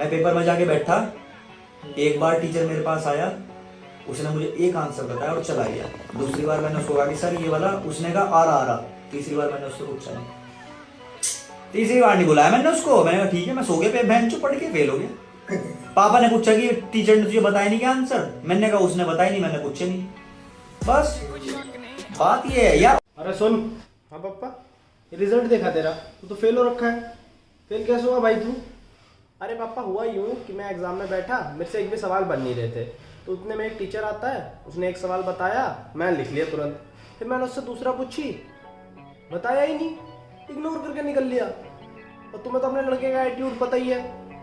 मैं पेपर में जाके बैठा, एक बार टीचर मेरे पास आया, उसने मुझे एक आंसर बताया और चला गया। दूसरी बार मैंने उसको कहा कि सर ये वाला, उसने कहा आ रहा। तीसरी बार मैंने उससे पूछा नहीं, तीसरी बार नहीं बुलाया मैंने उसको। मैंने कहा ठीक है, मैं सो गया पे बहन चो, पढ़ के फेल हो गया। पापा ने पूछा कि टीचर ने तुझे बताया नहीं क्या आंसर? मैंने कहा उसने बताया नहीं, मैंने पूछे नहीं। बस बात ये है यार। अरे सुन। हाँ पापा, रिजल्ट देखा तेरा, तू तो फेल हो रखा है। फेल कैसे हुआ भाई तू? अरे पापा हुआ यूँ कि मैं एग्जाम में बैठा, मेरे से एक भी सवाल बन नहीं रहे थे, तो उतने में एक टीचर आता है, उसने एक सवाल बताया, मैं लिख लिया तुरंत। फिर मैंने उससे दूसरा पूछी, बताया ही नहीं, इग्नोर करके निकल लिया। और तुम्हें तो अपने लड़के का एटीट्यूड पता ही है,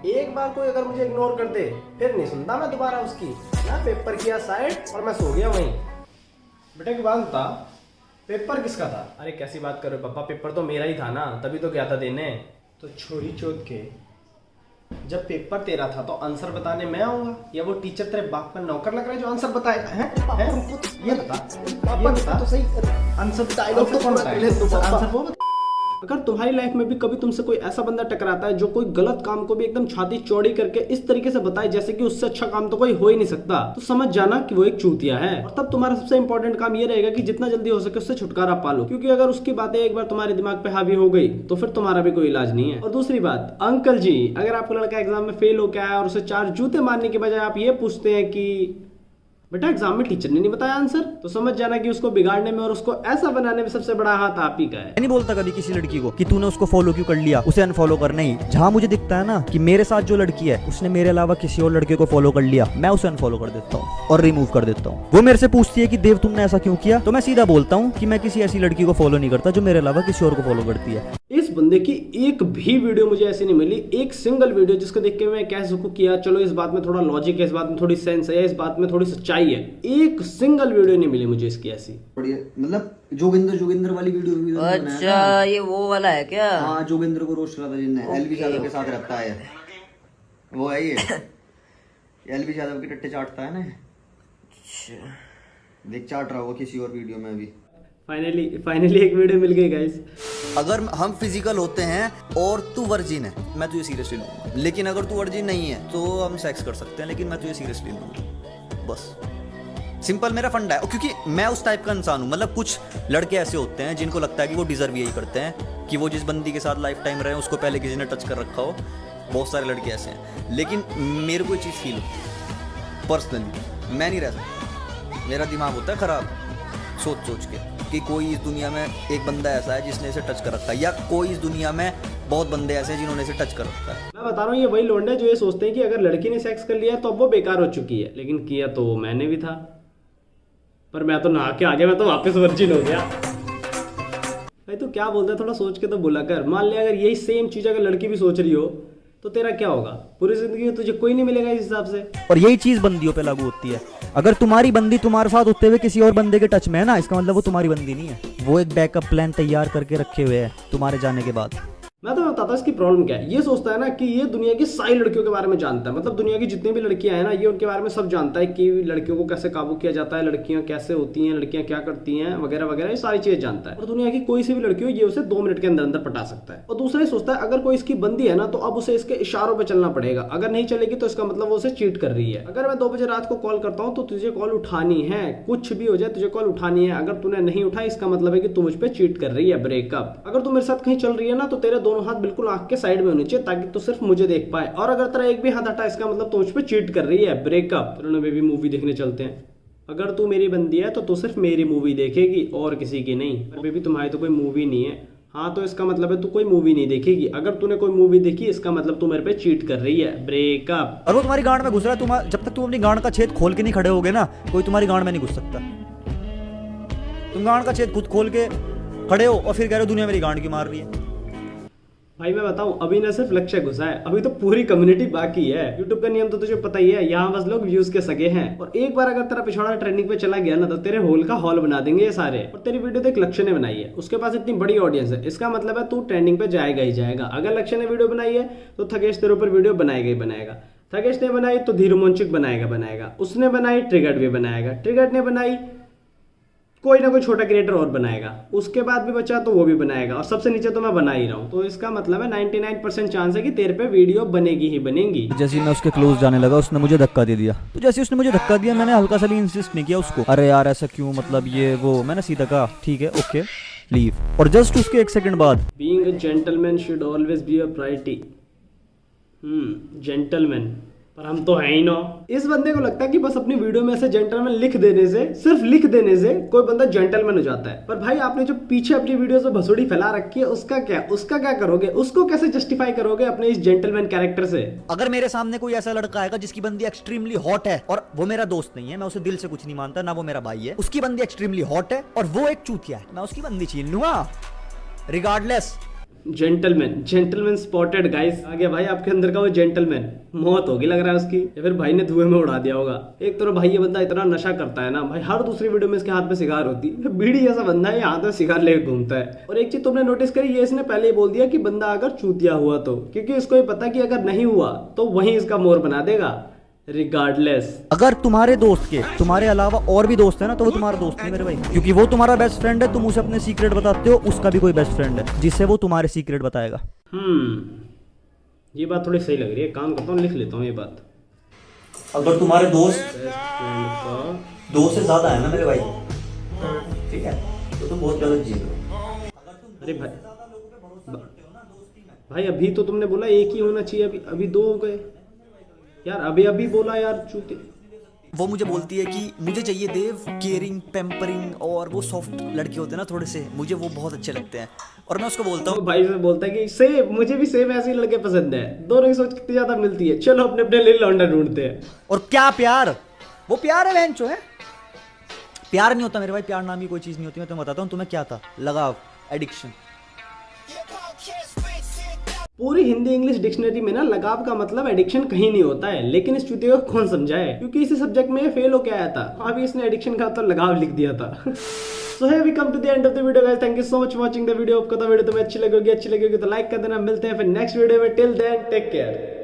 एक बार कोई अगर मुझे इग्नोर कर दे फिर नहीं सुनता मैं दोबारा उसकी। मैं पेपर किया साइड और मैं सो गया वहीं। बेटा की बात बता, पेपर किसका था? अरे कैसी बात कर रहे हो पापा, पेपर तो मेरा ही था ना, तभी तो गया था देने। तो छोरी चोद के, जब पेपर तेरा था तो आंसर बताने मैं आऊंगा या वो टीचर तेरे बाप का नौकर लग रहा है जो आंसर बताएगा? है ये बता पापा, बता तो सही, आंसर डायलॉग तो कौन बताएगा? आंसर वो बता। अगर तुम्हारी लाइफ में भी कभी तुमसे कोई ऐसा बंदा टकराता है जो कोई गलत काम को भी एकदम छाती चौड़ी करके इस तरीके से बताए जैसे कि उससे अच्छा काम तो कोई हो ही नहीं सकता, तो समझ जाना कि वो एक चूतिया है। और तब तुम्हारा सबसे इंपॉर्टेंट काम ये रहेगा कि जितना जल्दी हो सके उससे छुटकारा पालो, क्योंकि अगर उसकी बातें एक बार तुम्हारे दिमाग पे हावी हो गई तो फिर तुम्हारा भी कोई इलाज नहीं है। और दूसरी बात, अंकल जी, अगर आपका लड़का एग्जाम में फेल हो गया है और उसे 4 जूते मारने के बजाय आप ये पूछते हैं कि बेटा एग्जाम में टीचर ने नहीं बताया आंसर, तो समझ जाना कि उसको बिगाड़ने में और उसको ऐसा बनाने में सबसे बड़ा हाथ आप ही का है। नहीं बोलता कभी किसी लड़की को कि तूने उसको फॉलो क्यों कर लिया, उसे अनफॉलो कर। नहीं, जहां मुझे दिखता है ना कि मेरे साथ जो लड़की है उसने मेरे अलावा किसी और लड़के को फॉलो कर लिया, मैं उसे अनफॉलो कर देता हूँ और रिमूव कर देता हूँ। वो मेरे से पूछती है कि देव तुमने ऐसा क्यों किया, तो मैं सीधा बोलता हूँ कि मैं किसी ऐसी लड़की को फॉलो नहीं करता जो मेरे अलावा किसी और को फॉलो करती है। इस बंदे की एक भी वीडियो मुझे ऐसी नहीं मिली, एक सिंगल वीडियो जिसको देख के मैं कह सकूं कि यार चलो इस बात में थोड़ा लॉजिक है, इस बात में थोड़ी सेंस है, इस बात में थोड़ी सच्चाई है। एक सिंगल वीडियो नहीं मिली मुझे इसकी ऐसी। बढ़िया, मतलब जोगिंदर वाली वीडियो भी तो अच्छा, ये वो वाला है क्या? हाँ, जोगिंदर को रोस्ट करा था जिनने, एलवी यादव के साथ रहता है वो है ये। एलवी यादव की टट्टे चाटता है ना, देख चाट रहा होगा किसी और वीडियो में अभी। फाइनली एक वीडियो मिल गई गाइस। अगर हम फिजिकल होते हैं और तू वर्जिन है, मैं तुझे सीरियसली लूंगा। लेकिन अगर तू वर्जिन नहीं है तो हम सेक्स कर सकते हैं, लेकिन मैं तुझे सीरियसली लूंगा। बस सिंपल मेरा फंडा है, क्योंकि मैं उस टाइप का इंसान हूँ। मतलब कुछ लड़के ऐसे होते हैं जिनको लगता है कि वो डिजर्व यही करते हैं कि वो जिस बंदी के साथ लाइफ टाइम रहे उसको पहले किसी ने टच कर रखा हो। बहुत सारे लड़के ऐसे हैं, लेकिन मेरे को ये चीज़ फील होती पर्सनली, मैं नहीं रह सकता। मेरा दिमाग होता है खराब सोच के कि कोई इस दुनिया में एक बंदा ऐसा है जिसने इसे टच कर रखा है, या कोई इस दुनिया में बहुत बंदे ऐसे हैं जिन्होंने इसे टच कर रखा है। मैं बता रहा हूँ, ये वही लोंडे जो ये सोचते हैं कि अगर लड़की ने सेक्स कर लिया तो अब वो बेकार हो चुकी है, लेकिन किया तो मैंने भी था, पर मैं तो नहा के आ गया, मैं तो वापस वर्जिन हो गया। भाई तू क्या बोलता है, थोड़ा सोच के तो बोला कर। मान लिया अगर यही सेम चीज अगर लड़की भी सोच रही हो तो तेरा क्या होगा? पूरी जिंदगी में तुझे कोई नहीं मिलेगा इस हिसाब से। और यही चीज बंदियों पे लागू होती है। अगर तुम्हारी बंदी तुम्हारे साथ होते हुए किसी और बंदे के टच में है ना, इसका मतलब वो तुम्हारी बंदी नहीं है, वो एक बैकअप प्लान तैयार करके रखे हुए है तुम्हारे जाने के बाद। मैं तो बताता इसकी प्रॉब्लम क्या है। ये सोचता है ना कि ये दुनिया की सारी लड़कियों के बारे में जानता है, मतलब दुनिया की जितनी भी लड़कियां हैं ना, ये उनके बारे में सब जानता है कि लड़कियों को कैसे काबू किया जाता है, लड़कियां कैसे होती हैं, लड़कियां क्या करती हैं वगैरह वगैरह, ये सारी चीजें जानता है। और दुनिया की कोई सी भी लड़की हो ये उसे 2 मिनट के अंदर अंदर पटा सकता है। और दूसरा ये सोचता है अगर कोई इसकी बंदी है ना तो अब उसे इसके इशारों पर चलना पड़ेगा, अगर नहीं चलेगी तो इसका मतलब वो उसे चीट कर रही है। अगर मैं 2 बजे रात को कॉल करता हूँ तो तुझे कॉल उठानी है, कुछ भी हो जाए तुझे कॉल उठानी है। अगर तूने नहीं उठाई इसका मतलब है कि तू मुझ पर चीट कर रही है, ब्रेकअप। अगर तू मेरे साथ कहीं चल रही है ना तो तेरे दोनों हाथ बिल्कुल के साइड में होने चाहिए ताकि तो सिर्फ मुझे देख पाए, और अगर तेरा एक भी हाथ हटा इसका मतलब तुझ पे चीट कर रही है, ब्रेकअप। चलो बेबी मूवी देखने चलते हैं। अगर तू मेरी बंदी है तो तू सिर्फ मेरी मूवी देखेगी और किसी की नहीं। पर बेबी तुम्हारी तो कोई मूवी नहीं है। हाँ, तो इसका मतलब है तू कोई मूवी नहीं देखेगी। अगर तूने कोई मूवी देखी इसका मतलब तू मेरे पे चीट कर रही है, ब्रेकअप। और वो तुम्हारी गांड में घुस रहा है, जब तक तुम अपनी गांड का छेद खोल के नहीं खड़े होगे ना, कोई तुम्हारी गांड में नहीं घुस सकता। तुम गांड का छेद खुद खोल के खड़े हो और फिर कह रहे हो दुनिया मेरी गांड की मार रही है। भाई मैं बताऊं, अभी ना सिर्फ लक्ष्य घुसा है, अभी तो पूरी कम्युनिटी बाकी है। यूट्यूब का नियम तो तुझे पता ही है, यहाँ बस लोग व्यूज के सगे हैं। और एक बार अगर तेरा पिछवाड़ा ट्रेंडिंग पे चला गया ना तो तेरे होल का हॉल बना देंगे ये सारे। और तेरी वीडियो देख लक्ष्य ने बनाई है, उसके पास इतनी बड़ी ऑडियंस है, इसका मतलब है तू ट्रेंडिंग पे जाएगा ही जाएगा। अगर लक्ष्य ने वीडियो बनाई है तो थकेश तेरे ऊपर वीडियो बनाएगा ही बनाएगा। थकेश ने बनाई तो धीरू मोंचिक बनाएगा। उसने बनाई ट्रिगर्ड भी बनाएगा। ट्रिगर्ड ने बनाई कोई ना कोई छोटा क्रिएटर और बनाएगा, उसके बाद भी बचा तो वो भी बनाएगा, और सबसे नीचे तो मैं बना ही रहा हूँ। तो इसका मतलब है 99% चांस है कि तेरे पे वीडियो बनेगी ही बनेगी। जैसे ही मैं उसके क्लोज जाने लगा उसने मुझे धक्का दे दिया। तो जैसे उसने मुझे धक्का दिया मैंने हल्का सा भी इंसिस्ट नहीं किया उसको, अरे यार ऐसा क्यों, मतलब ये वो, मैंने सीधा कहा ठीक है ओके लीव। और जस्ट उसके 1 सेकंड बाद, being a gentleman should always be a priority. Gentleman, पर हम तो है ही ना। इस बंदे को लगता है कि बस अपनी वीडियो में ऐसे जेंटलमैन लिख देने से, सिर्फ लिख देने से कोई बंदा जेंटलमैन हो जाता है। पर भाई आपने जो पीछे अपनी वीडियो से भसोड़ी फैला रखी है उसका क्या करोगे? उसको कैसे जस्टिफाई करोगे अपने इस जेंटलमैन कैरेक्टर से? अगर मेरे सामने कोई ऐसा लड़का आएगा जिसकी बंदी एक्सट्रीमली हॉट है और वो मेरा दोस्त नहीं है, मैं उसे दिल से कुछ नहीं मानता, ना वो मेरा भाई है, उसकी बंदी एक्सट्रीमली हॉट है और वो एक चूतिया है, मैं उसकी बंदी छीन लूंगा रिगार्डलेस। Gentleman spotted guys. आ गया भाई आपके अंदर का वो जेंटलमैन। मौत होगी लग रहा है उसकी, या फिर भाई ने धुएं में उड़ा दिया होगा। एक तो भाई ये बंदा इतना नशा करता है ना भाई, हर दूसरी वीडियो में इसके हाथ में सिगार होती है, बीड़ी जैसा बंदा है, हाथ में सिगार लेके घूमता है। और एक चीज तुमने नोटिस करी, ये इसने पहले ही बोल दिया कि बंदा अगर चूतिया हुआ तो, क्योंकि इसको ये पता कि अगर नहीं हुआ तो वही इसका मोर बना देगा रिगार्डलेस। अगर तुम्हारे दोस्त के तुम्हारे अलावा और भी दोस्त है ना तो वो तुम्हारा दोस्त नहीं मेरे भाई, क्योंकि वो तुम्हारा बेस्ट फ्रेंड है, तुम उसे अपने सीक्रेट बताते हो, उसका भी कोई बेस्ट फ्रेंड है जिससे वो तुम्हारे सीक्रेट बताएगा। ये बात थोड़ी सही लग रही है, काम करता हूँ लिख लेता हूँ ये बात। अगर तुम्हारे दोस्त से ज्यादा है ना मेरे भाई, ठीक है, तो तुम बहुत गलत जी रहे हो। अरे भाई अभी तो तुमने बोला एक ही होना चाहिए, अभी 2 हो गए यार, अभी बोला यार चूते। वो मुझे बोलती है कि मुझे चाहिए देव केयरिंग, पैम्परिंग, और वो सॉफ्ट लड़के होते हैं ना थोड़े से, मुझे वो बहुत अच्छे लगते हैं। और मैं उसको बोलता हूँ, भाई से बोलता है कि सेम, मुझे भी सेम ऐसे ही लड़के पसंद है। दोनों की सोच कितनी ज्यादा मिलती है, चलो अपने अपने लिए लौंडा ढूंढते हैं। और क्या प्यार, वो प्यार है बहन चो है, प्यार नहीं होता मेरे भाई, प्यार नाम की कोई चीज नहीं होती। मैं तुम्हें बताता हूँ तुम्हें क्या था, लगाव, एडिक्शन। पूरी हिंदी इंग्लिश डिक्शनरी में ना लगाव का मतलब एडिक्शन कहीं नहीं होता है, लेकिन इस चूतिया को कौन समझाए, क्योंकि इसी सब्जेक्ट में फेल होके आया था, अभी इसने एडिक्शन का तो लगाव लिख दिया था। सो है we come to the end of the video guys, thank you so much watching the video. आपको तो वीडियो तुम्हें अच्छी लगी होगी तो लाइक कर देना। मिलते हैं फिर नेक्स्ट वीडियो में, टिल देन टेक केयर।